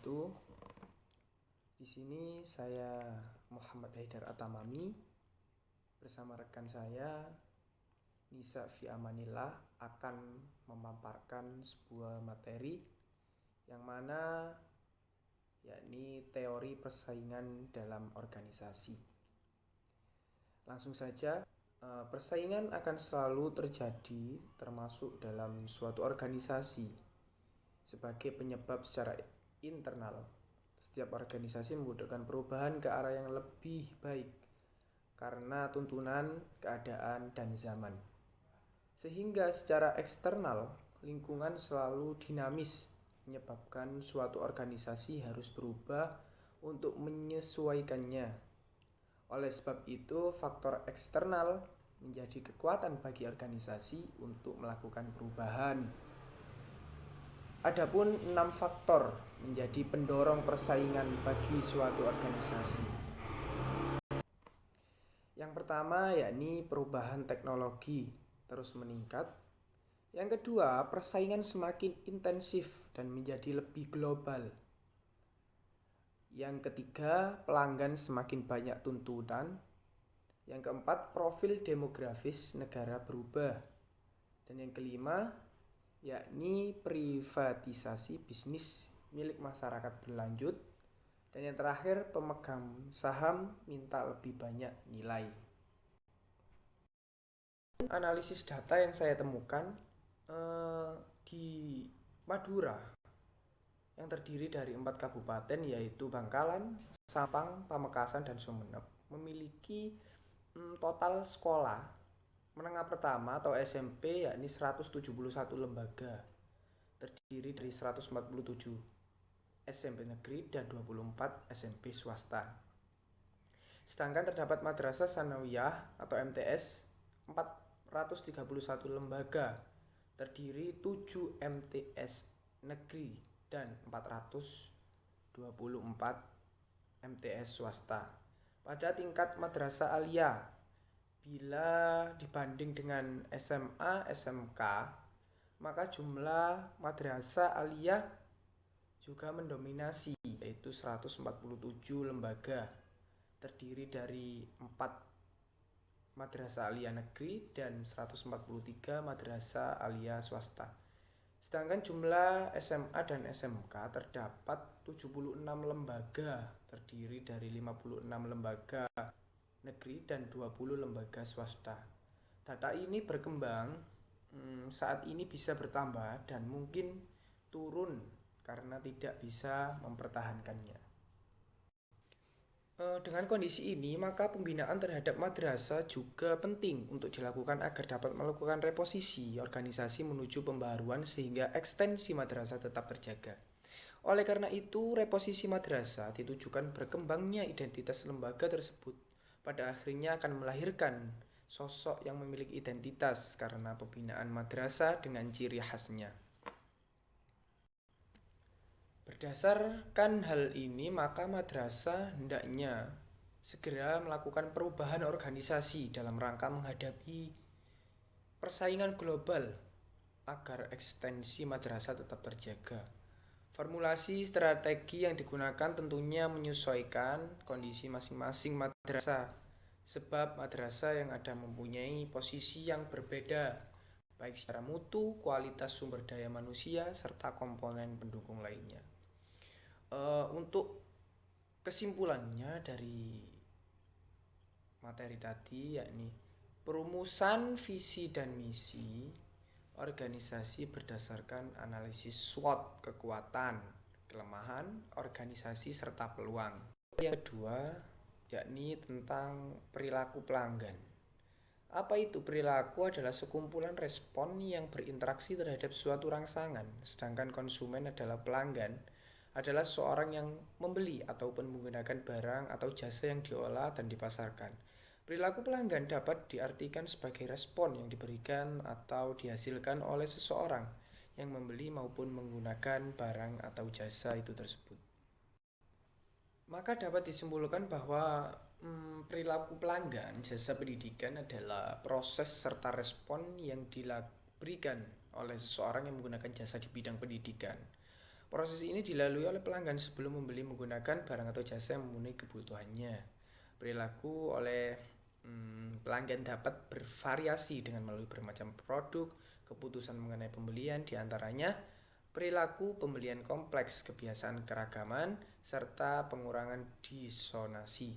wabarakatuh. Di sini saya Muhammad Haidar Atamami bersama rekan saya Nisa Fi Amanillah akan memaparkan sebuah materi yang mana yakni teori persaingan dalam organisasi. Langsung saja, persaingan akan selalu terjadi termasuk dalam suatu organisasi sebagai penyebab secara internal. Setiap organisasi membutuhkan perubahan ke arah yang lebih baik karena tuntunan, keadaan, dan zaman. Sehingga secara eksternal, lingkungan selalu dinamis, menyebabkan suatu organisasi harus berubah untuk menyesuaikannya. Oleh sebab itu, faktor eksternal menjadi kekuatan bagi organisasi untuk melakukan perubahan. Adapun 6 faktor menjadi pendorong persaingan bagi suatu organisasi. Yang pertama yakni perubahan teknologi terus meningkat. Yang kedua, persaingan semakin intensif dan menjadi lebih global. Yang ketiga, pelanggan semakin banyak tuntutan. Yang keempat, profil demografis negara berubah. Dan yang kelima, yakni privatisasi bisnis milik masyarakat berlanjut. Dan yang terakhir, pemegang saham minta lebih banyak nilai. Analisis data yang saya temukan di Madura yang terdiri dari 4 kabupaten yaitu Bangkalan, Sampang, Pamekasan, dan Sumeneb memiliki total sekolah menengah pertama atau SMP yakni 171 lembaga, terdiri dari 147 SMP negeri dan 24 SMP swasta. Sedangkan terdapat Madrasah Tsanawiyah atau MTS 431 lembaga, terdiri 7 MTS negeri dan 424 MTS swasta. Pada tingkat Madrasah Aliyah, bila dibanding dengan SMA, SMK, maka jumlah Madrasah Aliyah juga mendominasi, yaitu 147 lembaga, terdiri dari 4 Madrasah Aliyah negeri dan 143 Madrasah Aliyah swasta. Sedangkan jumlah SMA dan SMK terdapat 76 lembaga, terdiri dari 56 lembaga negeri dan 20 lembaga swasta. Data ini berkembang, saat ini bisa bertambah dan mungkin turun karena tidak bisa mempertahankannya. Dengan kondisi ini, maka pembinaan terhadap madrasah juga penting untuk dilakukan agar dapat melakukan reposisi organisasi menuju pembaharuan sehingga ekstensi madrasah tetap terjaga. Oleh karena itu, reposisi madrasah ditujukan berkembangnya identitas lembaga tersebut. Pada akhirnya akan melahirkan sosok yang memiliki identitas karena pembinaan madrasah dengan ciri khasnya. Berdasarkan hal ini, maka madrasah hendaknya segera melakukan perubahan organisasi dalam rangka menghadapi persaingan global agar ekstensi madrasah tetap terjaga. Formulasi strategi yang digunakan tentunya menyesuaikan kondisi masing-masing madrasah, sebab madrasah yang ada mempunyai posisi yang berbeda, baik secara mutu, kualitas sumber daya manusia, serta komponen pendukung lainnya. Untuk kesimpulannya dari materi tadi, yakni perumusan visi dan misi organisasi berdasarkan analisis SWOT, kekuatan, kelemahan organisasi serta peluang. Yang kedua, yakni tentang perilaku pelanggan. Apa itu perilaku? Adalah sekumpulan respon yang berinteraksi terhadap suatu rangsangan, sedangkan konsumen adalah pelanggan, adalah seorang yang membeli ataupun menggunakan barang atau jasa yang diolah dan dipasarkan. Perilaku pelanggan dapat diartikan sebagai respon yang diberikan atau dihasilkan oleh seseorang yang membeli maupun menggunakan barang atau jasa itu tersebut. Maka dapat disimpulkan bahwa perilaku pelanggan jasa pendidikan adalah proses serta respon yang diberikan oleh seseorang yang menggunakan jasa di bidang pendidikan. Proses ini dilalui oleh pelanggan sebelum membeli menggunakan barang atau jasa yang memenuhi kebutuhannya. Perilaku oleh pelanggan dapat bervariasi dengan melalui bermacam produk, keputusan mengenai pembelian, diantaranya perilaku pembelian kompleks, kebiasaan keragaman, serta pengurangan disonasi.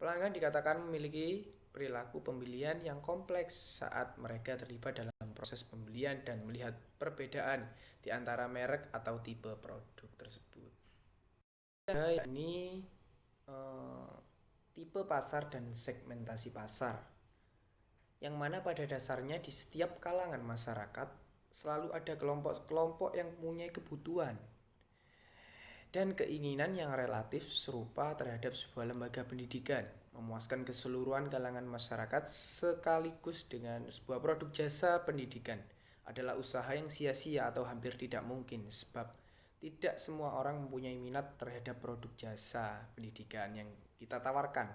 Pelanggan dikatakan memiliki perilaku pembelian yang kompleks saat mereka terlibat dalam proses pembelian dan melihat perbedaan di antara merek atau tipe produk tersebut. Yakni tipe pasar dan segmentasi pasar, yang mana pada dasarnya di setiap kalangan masyarakat selalu ada kelompok-kelompok yang mempunyai kebutuhan dan keinginan yang relatif serupa terhadap sebuah lembaga pendidikan, memuaskan keseluruhan kalangan masyarakat sekaligus dengan sebuah produk jasa pendidikan adalah usaha yang sia-sia atau hampir tidak mungkin, sebab tidak semua orang mempunyai minat terhadap produk jasa pendidikan yang kita tawarkan.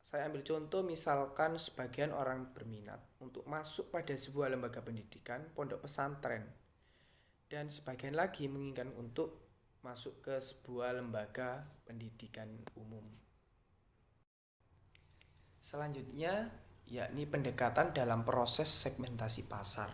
Saya ambil contoh, misalkan sebagian orang berminat untuk masuk pada sebuah lembaga pendidikan, pondok pesantren, dan sebagian lagi menginginkan untuk masuk ke sebuah lembaga pendidikan umum. Selanjutnya, yakni pendekatan dalam proses segmentasi pasar,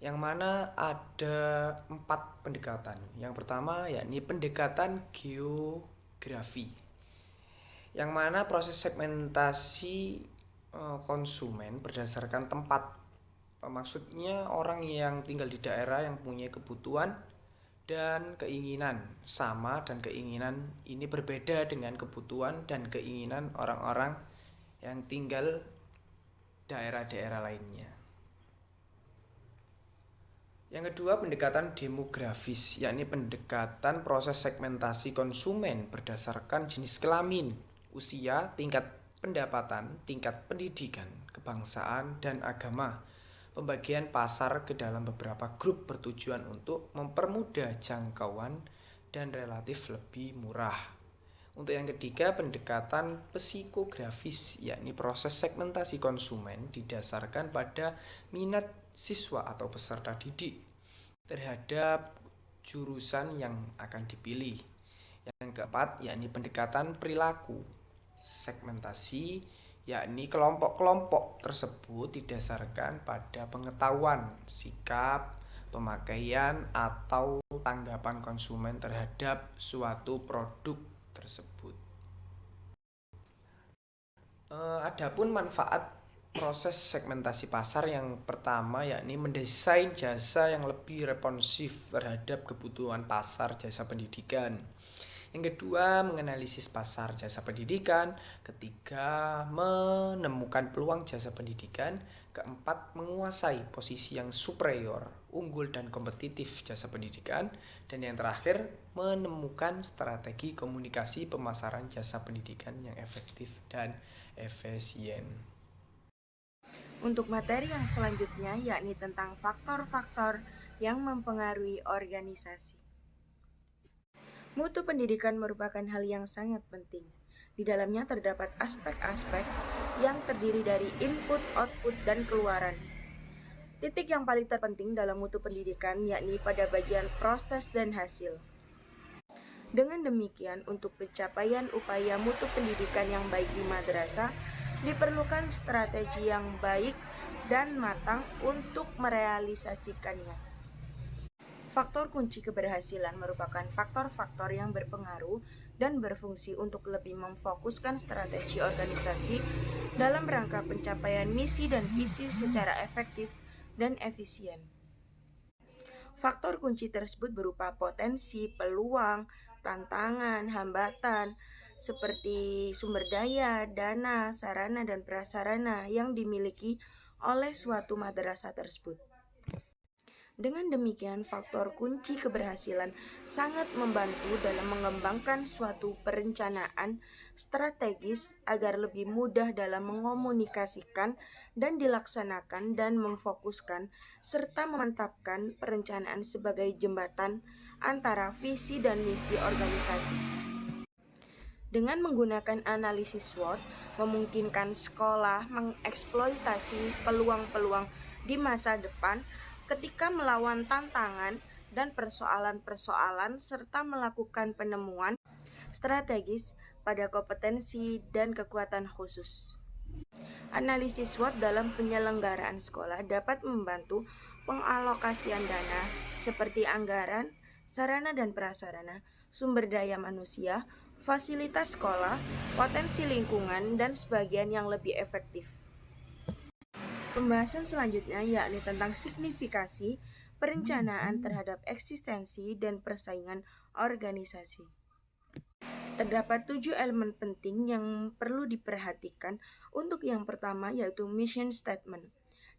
yang mana ada 4 pendekatan. Yang pertama yakni pendekatan geografi, yang mana proses segmentasi konsumen berdasarkan tempat. Maksudnya orang yang tinggal di daerah yang punya kebutuhan dan keinginan sama, dan keinginan ini berbeda dengan kebutuhan dan keinginan orang-orang yang tinggal daerah-daerah lainnya. Yang kedua, pendekatan demografis, yakni pendekatan proses segmentasi konsumen berdasarkan jenis kelamin, usia, tingkat pendapatan, tingkat pendidikan, kebangsaan, dan agama. Pembagian pasar ke dalam beberapa grup bertujuan untuk mempermudah jangkauan dan relatif lebih murah. Untuk yang ketiga, pendekatan psikografis, yakni proses segmentasi konsumen didasarkan pada minat siswa atau peserta didik terhadap jurusan yang akan dipilih. Yang keempat, yakni pendekatan perilaku segmentasi, yakni kelompok-kelompok tersebut didasarkan pada pengetahuan, sikap, pemakaian, atau tanggapan konsumen terhadap suatu produk tersebut. Adapun manfaat proses segmentasi pasar yang pertama yakni mendesain jasa yang lebih responsif terhadap kebutuhan pasar jasa pendidikan. Yang kedua, menganalisis pasar jasa pendidikan. Ketiga, menemukan peluang jasa pendidikan. Keempat, menguasai posisi yang superior, unggul dan kompetitif jasa pendidikan. Dan yang terakhir, menemukan strategi komunikasi pemasaran jasa pendidikan yang efektif dan efisien. Untuk materi yang selanjutnya yakni tentang faktor-faktor yang mempengaruhi organisasi. Mutu pendidikan merupakan hal yang sangat penting. Di dalamnya terdapat aspek-aspek yang terdiri dari input, output, dan keluaran. Titik yang paling terpenting dalam mutu pendidikan yakni pada bagian proses dan hasil. Dengan demikian, untuk pencapaian upaya mutu pendidikan yang baik di madrasah, diperlukan strategi yang baik dan matang untuk merealisasikannya. Faktor kunci keberhasilan merupakan faktor-faktor yang berpengaruh dan berfungsi untuk lebih memfokuskan strategi organisasi dalam rangka pencapaian misi dan visi secara efektif dan efisien. Faktor kunci tersebut berupa potensi, peluang, tantangan, hambatan, seperti sumber daya, dana, sarana, dan prasarana yang dimiliki oleh suatu madrasah tersebut. Dengan demikian, faktor kunci keberhasilan sangat membantu dalam mengembangkan suatu perencanaan strategis agar lebih mudah dalam mengomunikasikan dan dilaksanakan dan memfokuskan serta memantapkan perencanaan sebagai jembatan antara visi dan misi organisasi. Dengan menggunakan analisis SWOT, memungkinkan sekolah mengeksploitasi peluang-peluang di masa depan ketika melawan tantangan dan persoalan-persoalan serta melakukan penemuan strategis pada kompetensi dan kekuatan khusus. Analisis SWOT dalam penyelenggaraan sekolah dapat membantu pengalokasian dana seperti anggaran, sarana dan prasarana, sumber daya manusia, fasilitas sekolah, potensi lingkungan, dan sebagian yang lebih efektif. Pembahasan selanjutnya yakni tentang signifikasi perencanaan terhadap eksistensi dan persaingan organisasi. Terdapat 7 elemen penting yang perlu diperhatikan. Untuk yang pertama yaitu mission statement.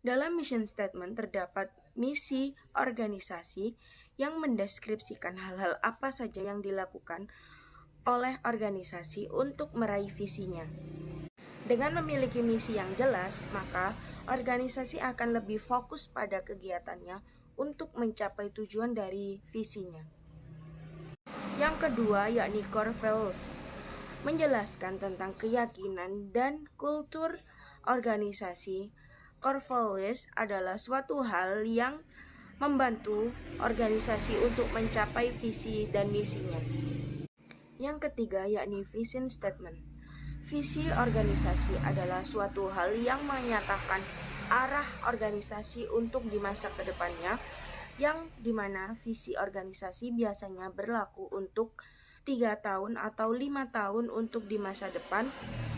Dalam mission statement terdapat misi organisasi yang mendeskripsikan hal-hal apa saja yang dilakukan oleh organisasi untuk meraih visinya. Dengan memiliki misi yang jelas, maka organisasi akan lebih fokus pada kegiatannya untuk mencapai tujuan dari visinya. Yang kedua yakni core values, menjelaskan tentang keyakinan dan kultur organisasi. Core values adalah suatu hal yang membantu organisasi untuk mencapai visi dan misinya. Yang ketiga yakni vision statement. Visi organisasi adalah suatu hal yang menyatakan arah organisasi untuk di masa kedepannya, yang dimana visi organisasi biasanya berlaku untuk 3 tahun atau 5 tahun untuk di masa depan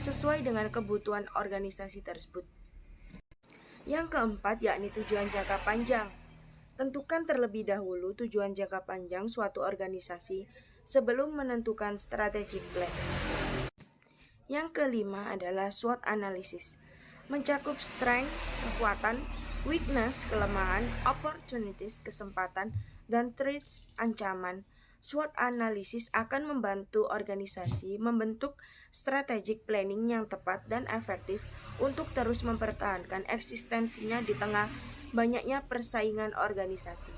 sesuai dengan kebutuhan organisasi tersebut. Yang keempat yakni tujuan jangka panjang. Tentukan terlebih dahulu tujuan jangka panjang suatu organisasi sebelum menentukan strategic plan. Yang kelima adalah SWOT analysis, mencakup strength, kekuatan, weakness, kelemahan, opportunities, kesempatan, dan threats, ancaman. SWOT analysis akan membantu organisasi membentuk strategic planning yang tepat dan efektif untuk terus mempertahankan eksistensinya di tengah banyaknya persaingan organisasi.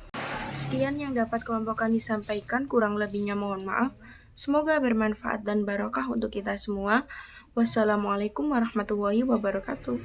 Sekian yang dapat kelompokkan disampaikan, kurang lebihnya mohon maaf. Semoga bermanfaat dan barokah untuk kita semua. Wassalamualaikum warahmatullahi wabarakatuh.